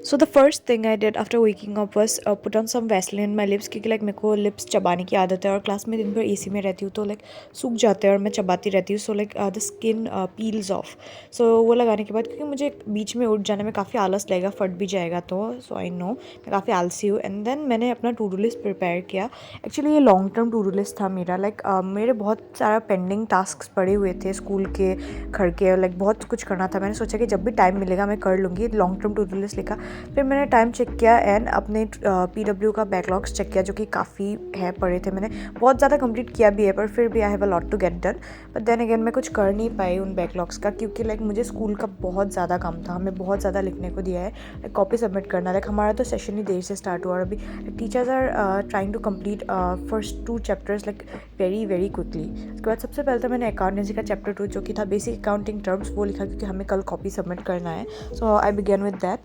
So the first thing I did after waking up was put on some Vaseline in my lips, क्योंकि like मेरे को lips चबाने की आदत है और क्लास में दिन भर एसी में रहती हूँ तो लाइक सूख जाते हैं और मैं चबाती रहती हूँ, so like the skin peels off. So वो लगाने के बाद, क्योंकि मुझे बीच में उठ जाने में काफ़ी आलस लगेगा, फट भी जाएगा, तो सो आई नो मैं काफ़ी आलसी हूँ। एंड देन मैंने अपना टू डू लिस्ट प्रिपेयर किया। एक्चुअली ये long term to do list था मेरा, लाइक मेरे बहुत सारा पेंडिंग टास्क पड़े हुए थे स्कूल के, घर के, लाइक बहुत कुछ करना था। मैंने सोचा कि जब भी टाइम मिलेगा मैं कर लूँगी। Long term to do list लिखा, फिर मैंने टाइम चेक किया एंड अपने PW का बैकलॉग्स चेक किया, जो कि काफ़ी है पड़े थे। मैंने बहुत ज़्यादा कंप्लीट किया भी है, पर फिर भी I have a lot to get done. But then again मैं कुछ कर नहीं पाई उन बैकलॉग्स का, क्योंकि लाइक मुझे स्कूल का बहुत ज़्यादा काम था, हमें बहुत ज़्यादा लिखने को दिया है, लाइक कॉपी सबमिट करना। लाइक हमारा तो सेशन ही देर से स्टार्ट हुआ और अभी teachers are trying to complete first 2 chapters like very very quickly. उसके बाद सबसे पहले तो मैंने अकाउंटेंसी का चैप्टर 2, जो कि था बेसिक अकाउंटिंग टर्म्स, वो लिखा, क्योंकि हमें कल कॉपी सबमिट करना है। So I begin with that.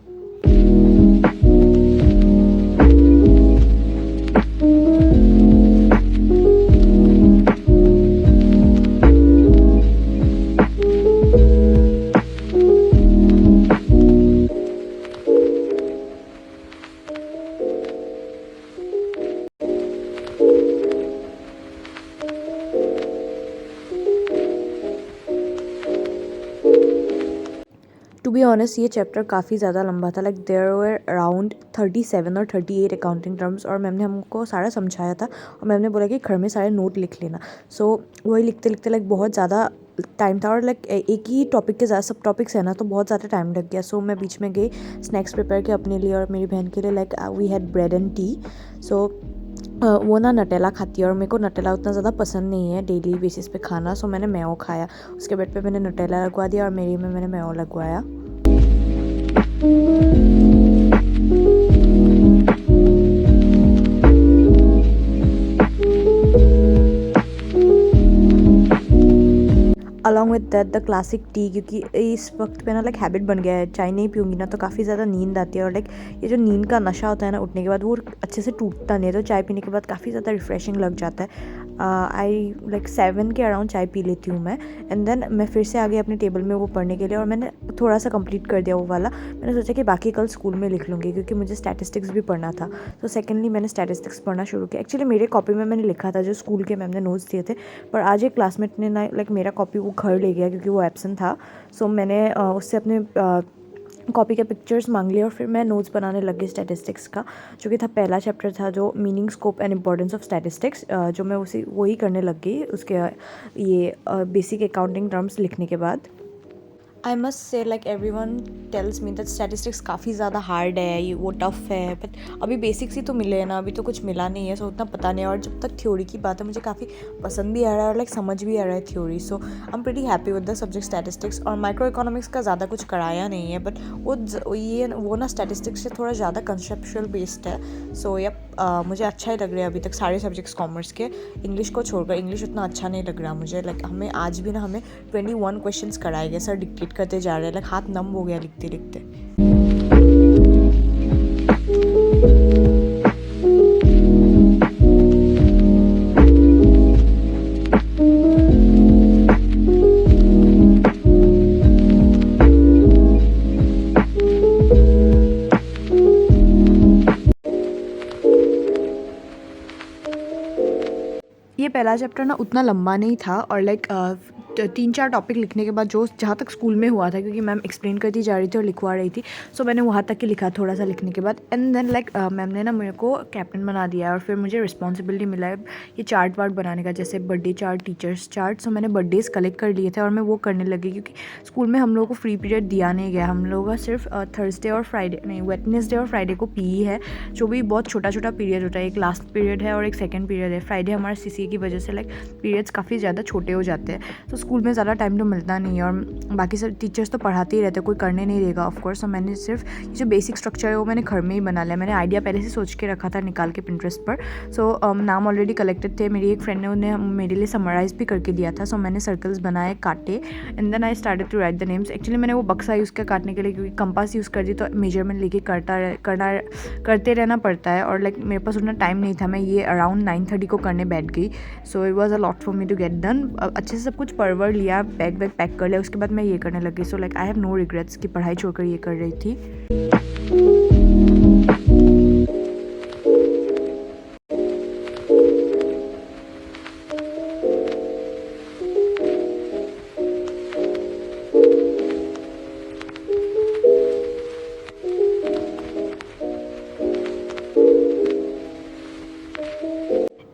To be honest ये चैप्टर काफ़ी ज़्यादा लंबा था, लाइक देयर वर अराउंड 37 और 38 अकाउंटिंग टर्म्स, और मैम ने हमको सारा समझाया था और मैम ने बोला कि घर में सारे नोट लिख लेना। सो वही लिखते लिखते लाइक बहुत ज़्यादा टाइम था, और लाइक एक ही टॉपिक के ज़्यादा सब टॉपिक्स है ना, तो बहुत ज़्यादा टाइम लग गया। सो मैं बीच में गई, स्नैक्स प्रिपेयर किया अपने लिए और मेरी बहन के लिए, like we had bread and tea. So वो ना नटेला खाती है और मेरे को नटेला उतना ज़्यादा पसंद नहीं है डेली बेसिस पे खाना। सो मैंने मेयो खाया, उसके बेड पे मैंने नटेला लगवा दिया और मेरी में मैंने मेयो लगवाया। Along with that the classic T, क्योंकि इस वक्त पे ना लाइक हैबिट बन गया है, चाय नहीं पीऊँगी ना तो काफ़ी ज़्यादा नींद आती है, और लाइक ये जो नींद का नशा होता है ना उठने के बाद, वो अच्छे से टूटता नहीं है, तो चाय पीने के बाद काफ़ी ज़्यादा रिफ्रेशिंग लग जाता है। आई लाइक 7 के अराउंड चाय पी लेती हूँ मैं। एंड देन मैं फिर से आ गई अपने टेबल में वो पढ़ने के लिए, और मैंने थोड़ा सा कंप्लीट कर दिया वो वाला। मैंने सोचा कि बाकी कल स्कूल में लिख लूँगी, क्योंकि मुझे स्टैटिस्टिक्स भी पढ़ना था। तो सेकेंडली मैंने स्टैटिस्टिक्स पढ़ना शुरू किया। एक्चुअली मेरे कॉपी में मैंने लिखा था जो स्कूल के मैम ने नोट्स दिए थे, पर आज एक क्लासमेट ने ना लाइक मेरा कॉपी वो घर ले गया, क्योंकि वो एब्सेंट था। सो मैंने उससे अपने कॉपी के पिक्चर्स मांग लिए और फिर मैं नोट्स बनाने लग गई स्टैटिस्टिक्स का, जो कि था पहला चैप्टर था, जो meaning, scope and importance of statistics, जो मैं उसी वही करने लग गई उसके ये बेसिक अकाउंटिंग टर्म्स लिखने के बाद। I must say like every one tells me that statistics काफ़ी ज़्यादा हार्ड है, ये वो टफ़ है, बट अभी बेसिक्स ही तो मिले हैं ना, अभी तो कुछ मिला नहीं है, सो उतना पता नहीं है। और जब तक थ्योरी की बात है, मुझे काफ़ी पसंद भी आ रहा है और लाइक समझ भी आ रहा है theory. So I am pretty happy with the subject statistics. और माइक्रो इकोनॉमिक्स का ज़्यादा कुछ कराया नहीं है, बट वो ना स्टैटिस्टिक्स से थोड़ा ज़्यादा कंसेप्चुअल बेस्ड है। सो यप मुझे अच्छा ही लग रहा है अभी तक सारे सब्जेक्ट्स कॉमर्स के, इंग्लिश को छोड़कर। इंग्लिश उतना अच्छा नहीं लग रहा मुझे, लाइक हमें आज भी ना हमें 21 क्वेश्चंस कराए गए, सर डिक्टेट करते जा रहे हैं, लाइक हाथ नम हो गया लिखते लिखते। ये पहला चैप्टर ना उतना लंबा नहीं था, और लाइक 3-4 टॉपिक लिखने के बाद, जो जहाँ तक स्कूल में हुआ था, क्योंकि मैम एक्सप्लेन करती जा रही थी और लिखवा रही थी, सो मैंने वहाँ तक ही लिखा थोड़ा सा लिखने के बाद। एंड देन लाइक मैम ने ना मेरे को कैप्टन बना दिया, और फिर मुझे रिस्पॉन्सिबिलिटी मिला है ये चार्ट वार्ट बनाने का, जैसे बर्थडे चार्ट, टीचर्स चार्ट। सो मैंने बर्थडेज कलेक्ट कर लिए थे और मैं वो करने लगी, क्योंकि स्कूल में हम लोगों को फ्री पीरियड दिया नहीं गया, हम लोगों का सिर्फ थर्सडे और फ्राइडे नहीं, वेडनेसडे और फ्राइडे को PE है, जो भी बहुत छोटा छोटा पीरियड होता है। एक लास्ट पीरियड है और एक सेकेंड पीरियड है। फ्राइडे हमारा CCA की वजह से लाइक पीरियड्स काफ़ी ज़्यादा छोटे हो जाते हैं, तो स्कूल में ज़्यादा टाइम तो मिलता नहीं है, और बाकी सब टीचर्स तो पढ़ाते ही रहते हैं, कोई करने नहीं देगा ऑफकोर्स। तो मैंने सिर्फ ये जो बेसिक स्ट्रक्चर है वो मैंने घर में ही बना लिया। मैंने आइडिया पहले से सोच के रखा था निकाल के पिंटरेस्ट पर। सो नाम ऑलरेडी कलेक्टेड थे, मेरी एक फ्रेंड ने उन्हें मेरे लिए समराइज़ भी करके दिया था। सो मैंने सर्कल्स बनाए, काटे, and then I started to write the names. Actually मैंने वो बक्सा यूज़ किया काटने के लिए, क्योंकि कंपास यूज़ कर दी तो मेजरमेंट लेके करते रहना पड़ता है, और लाइक मेरे पास उतना टाइम नहीं था। मैं ये अराउंड 9:30 को करने बैठ गई। So it was a lot for me to get done. अच्छे से सब कुछ पढ़ फरवर लिया, बैग पैक कर लिया, उसके बाद मैं ये करने लगी। So like I have no regrets कि पढ़ाई छोड़कर ये कर रही थी।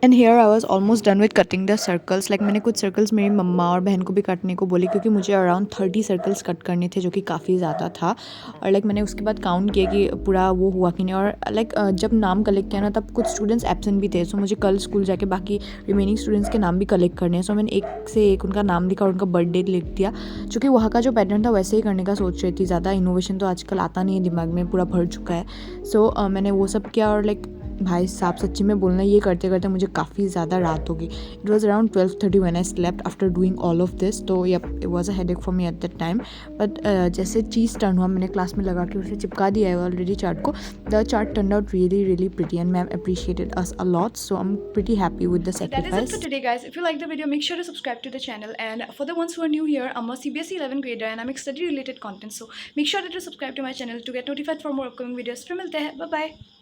And here I was almost done with cutting the circles. Like मैंने कुछ सर्कल्स मेरी मम्मा और बहन को भी काटने को बोली, क्योंकि मुझे अराउंड 30 सर्कल्स कट करने थे, जो कि काफ़ी ज़्यादा था। और लाइक मैंने उसके बाद काउंट किया कि पूरा वो हुआ कि नहीं। और लाइक जब नाम कलेक्ट किया ना, तब कुछ स्टूडेंट्स एब्सेंट भी थे। सो मुझे कल स्कूल जाके बाकी रिमेनिंग स्टूडेंट्स के नाम भी कलेक्ट करने हैं। सो मैंने एक से एक उनका नाम लिखा और उनका बर्थ डेट लिख दिया, क्योंकि वहाँ का जो पैटर्न था वैसे ही करने का सोच रही थी। ज़्यादा इनोवेशन तो आजकल आता नहीं है दिमाग में, पूरा भर चुका है। सो मैंने वो सब किया। और लाइक भाई साहब सच्ची में बोलना, ये करते करते मुझे काफ़ी ज़्यादा रात होगी। It was around 12:30 when I slept after doing all of this. तो yup, it was a headache for me at that time. But जैसे चीज़ टर्न हुआ, मैंने क्लास में लगा के उसे चिपका दिया है ऑलरेडी चार्ट को। The chart turn out really pretty and ma'am appreciated us a lot. So I am pretty happy with the sacrifice. That is it for today, guys. If you like the video, make sure to subscribe to the channel. And for the ones who are new here, I'm a CBSE 11th grader and I make study related content. So make sure that you subscribe to my channel to get notified for more upcoming videos. फिर मिलते हैं, bye bye.